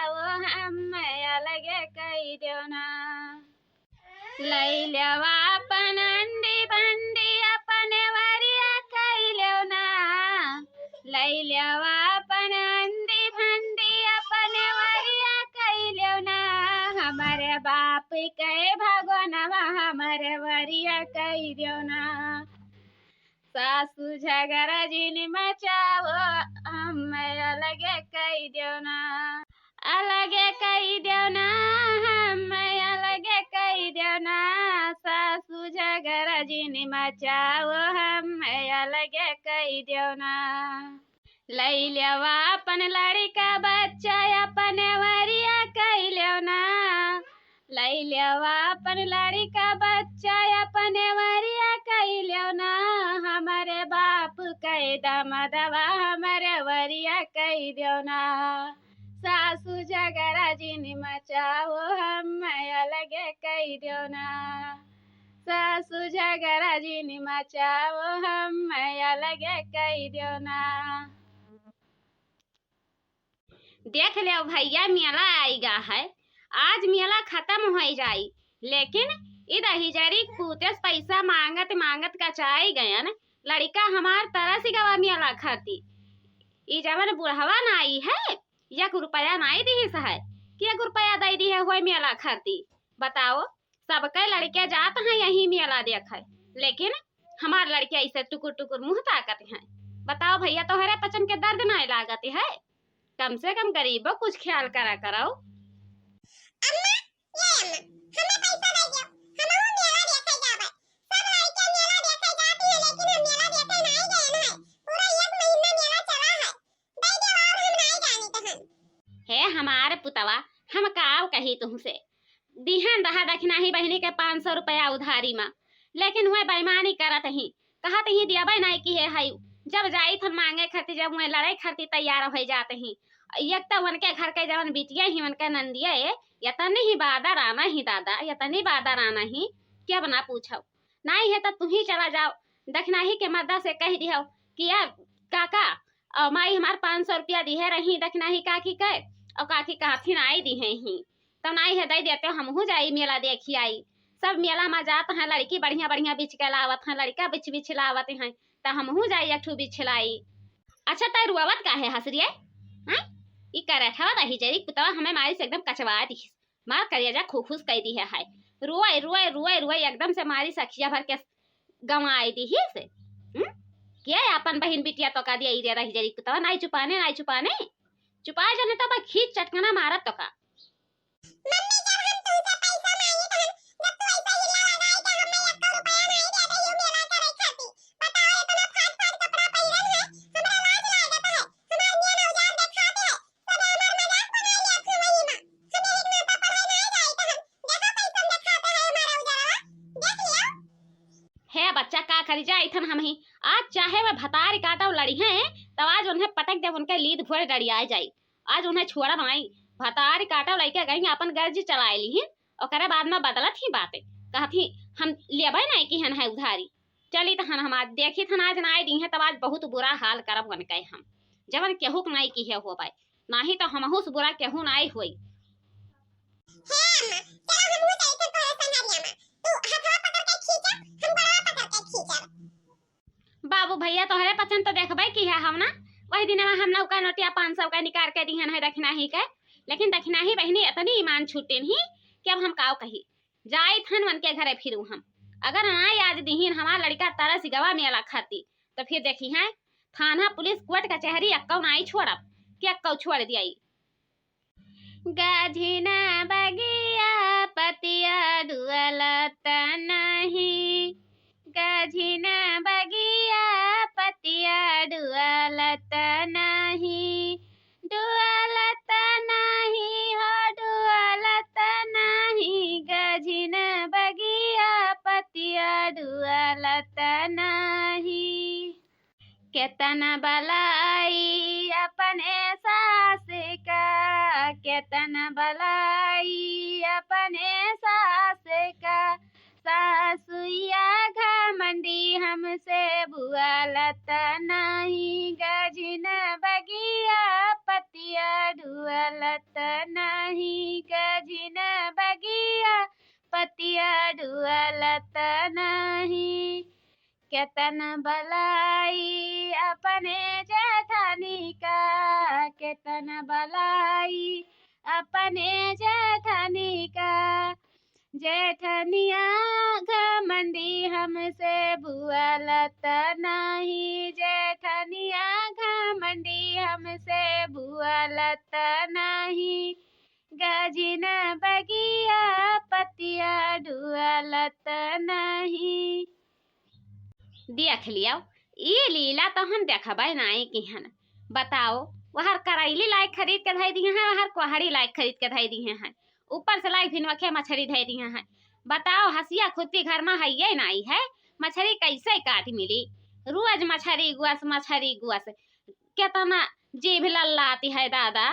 मचाओ हम अलग कई देवना। लई लेवा अपन अंडी बंडी अपने वरिया कई लेवना। लई लेवा अपन अंडी भंडी अपने वरिया कई लेवना। हमारे बाप कहे भगवानवा हमारे वरिया कई देवना। सासू झगड़ा जिन मचाओ हम अलग कई देवना। अलग कई देवना हम अलग कई देवना। सासू झगड़ा जिन मचाओ हम अलग कई देवना। लई लेवा अपन लड़का बच्चा अपने वरिया कई लेवना। लई लेवा अपन लड़का बच्चा अपने वरिया कई लेवना। हमारे बाप कई दामदवा हमारे वरिया कई देवना। सासू झगड़ा जिन मचाओ हम अलग कई देवना। सासू झगड़ा जिन मचाओ हम अलग कई देवना। देख ले भैया मेला आएगा है। आज मेला खत्म हो जाई लेकिन इधर हिजरी पूते पैसा मांगत मांगत कचाई गयन। लड़का हमार तरह से गवा मेला खाती। ई जवन बुढ़वा नाई है 1 रुपया नाई दी है कि 1 रुपया दे दी है होय मेला खाती। बताओ सबके लड़के जात हैं यही मेला देखे लेकिन हमार लड़के ऐसे टुकुर टुकुर मुँह ताकत हैं। बताओ भैया तोहरे पचन के दर्द नहीं लागत है। कम से कम गरीबों कुछ ख्याल करा करो। हे हमारे पुतवा हम काव कही तुमसे दिहन रहा दखना ही बहनी के 500 रुपया उधारी में लेकिन वह बेईमानी करत ही कहत ही दिया नहीं की है जब जाई थन मांगे खातिर जब वह लड़ाई खातिर तैयार हो जाते ही। एक तो उनके घर के जवन बिटिया ही उनके नंदिया यतनी ही बादर आना ही दादा यतनी बादर आना ही क्या बना पूछो नहीं है तो तुम ही चला जाओ। दखना ही के मद्दा से कह दियो कि यार काका और माई हमार 500 रुपया दी है रही दखना ही काकी कह और काकी काफी नाई दी है ही तो नहीं है दे देते हम हो जाई मेला देखी आई। सब मेला में जात हैं लड़की बढ़िया बढ़िया बिछ के लावत हैं लड़का बिछ बिछ लावत हैं तो हम हो जाई एक ठू बिछ लाई। अच्छा तय रुआवत का है हंसरिए हैं ई करे था दही जरी पुतवा हमें मारी से एकदम कचवा दी मार करिया जा खुश कह दी है रोए रोए रोए रोए एकदम से मारी सखिया भर के गंवाई दी ही से क्या अपन बहन बिटिया तो का दिया ई दही जरी पुतवा नहीं चुपाने चुपा जाने तो बा खींच चटकना मारत तो का। बच्चा का करी जा इथन हम ही आज चाहे वह भतार काटा लड़ी हैं तब आज उन्हें पटक दे उनके लीद भोर डरिया जाई। आज उन्हें छोड़ा नहीं भतार काटा लड़के गई अपन गर्ज चलाए ली और करे बाद में बदलत ही बातें कहती हम लेबे नहीं की हन है उधारी चली तहन हम आज देखी थन आज नाई दी है तब आज बहुत बुरा हाल करब बन के हम जवन केहू नहीं की है हो पाए नहीं तो हमहू से बुरा केहू नहीं हुई। बाबू भैया तोहरे पसंद तो देखबे की है हम ना वही दिन में हम नौका नोटिया 500 का निकाल के दिहन है दखना ही के लेकिन दखना ही बहनी इतनी ईमान छूटे नहीं कि अब हम काव कही जाई थन मन के घरे फिरू हम अगर ना आज दिहिन हमार लड़का तरह से गवा मेला खाती तो फिर देखी है थाना पुलिस कोर्ट कचहरी अक्कौ नहीं छोड़ब कि अक्कौ छोड़ दियाई। गाझिना बगिया पतिया दुअलत नहीं गाझिना बगिया पतिया दुअलत नहीं दुअलत नहीं हो दुअलत नहीं गाझिना बगिया पतिया दुअलत नहीं। केतना बलाई अपने सास का केतना बलाई अपने सास का सासुया घमंडी हमसे बुआलत नहीं गाझिना बगिया पति पतिया ढुअलत नहीं गजिन बगिया पतिया ढुअलत नहीं। केतन बलाई अपने जेठानी का केतन बलाई अपने जेठानी का। जेठनिया घमंडी हमसे बुअलत नहीं जेठनिया घमंडी हमसे बुअलत नहीं। गजिन बगिया पतिया ढुअलत नहीं। देख लिया ये लीला तो हम देखबे नहीं की हन। बताओ वहर करैली लायक खरीद के धई दिए हैं वहर कोहड़ी लायक खरीद के धई दिए हैं ऊपर से लाई फिनवखे मछली धई दिए हैं। बताओ हसिया खुदी घर में है ये नहीं है मछली कैसे काट मिली। रोज मछली गुआस कितना जीभ लल्लाती है दादा।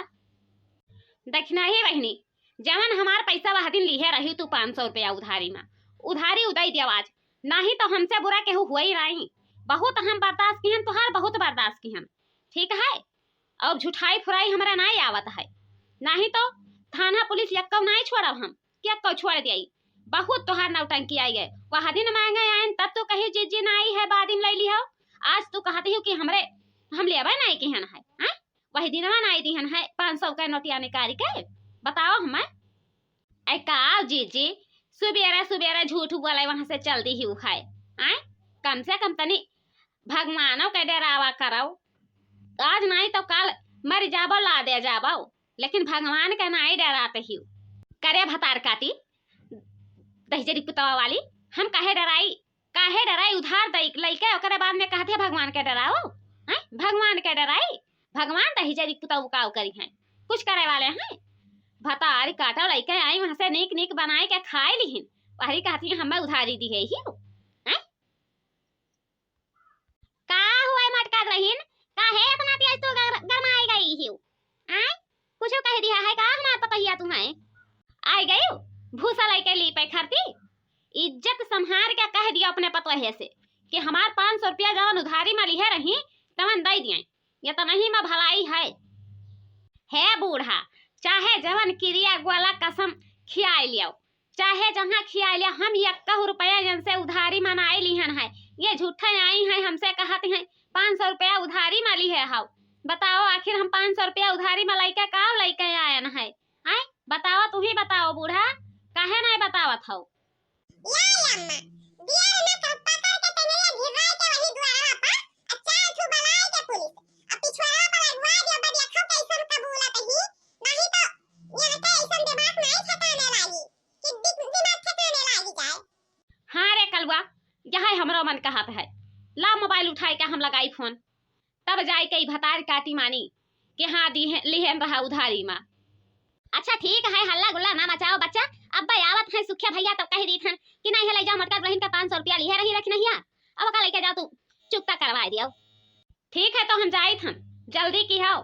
देखना ही बहनी जवन हमार पैसा वह दिन लिए रही तू 500 रुपया उधारी में उधारी उदय दी आवाज नहीं तो हमसे बुरा केहू हुआ ही नहीं। बहुत हम बर्दाश्त की हम तुहार बहुत बर्दाश्त की हम ठीक है। अब झूठाई फुराई हमारा नहीं आवत है नहीं तो थाना पुलिस यक्कौ नहीं छोड़ब हम क्या कौ छोड़ दिया। बहुत तुहार नौटंकी आई है वह दिन मांगे आए तब तो कही जीजी ना आई है बाद में ले ली हो। आज तू कहती हो कि हमरे हम लेबे नहीं किहन है वही दिन नहीं दिहन है 500 का नोटिया निकाल के। बताओ हम का जीजी सुबेरे झूठ बोले वहां से चल दी ही उखाए आए कम से कम तनी भगवानों के डरावा करो। आज नहीं तो कल मर जाबो ला दे जाबो लेकिन भगवान के नहीं डराते ही करे भतार काटी दहजरी पुतवा वाली। हम काहे डराई उधार दई लइके ओकरे बाद में कहते भगवान के डराओ हैं भगवान के डराई भगवान दहजरी पुतवा काऊ करी हैं कुछ करे वाले हैं। भतार काटा लइके आई वहां से नीक नीक बनाए के खाए लिहिन वही कहती है हमें उधारी दी है ही हैं। का हुआ मटका रहीन काहे इतना तेज तो गरमाई गई ही हैं कुछ कह दिया है का हमार पतहिया तुम्हें आई गई भूसा लइके ली पे खरती इज्जत संहार के कह दिया अपने पतवहे से कि हमार 500 रुपया जवन उधारी में लिए रही तवन दे दिए ये तो नहीं में भलाई है बूढ़ा चाहे जवन क्रिया गोला कसम खियाई लियो चाहे जहाँ खियाई लिया हम 1 रुपया जन से उधारी मनाई लिहन है। ये झूठे आई हैं हमसे कहते हैं 500 रुपया उधारी में ली है हाउ। बताओ आखिर हम 500 रुपया उधारी में लइके का लइके आयन है आए बताओ तू ही बताओ बूढ़ा काहे नहीं बतावत हो। हाँ रे कलवा यह हमरो मन कहत है ला मोबाइल उठाए के हम लगाई फोन तब जाए के भतार काटी मानी कि हाँ लिहन रहा उधारी में। अच्छा ठीक है हल्ला गुल्ला ना मचाओ बच्चा अब आवत है सुखिया भैया तो कह दी थन कि नहीं ले जाओ मटका बहन का 500 रुपया लिए रही रख नहीं अब का लेके जाओ तू चुकता करवा दियो। ठीक है तो हम जाए थन जल्दी की हो।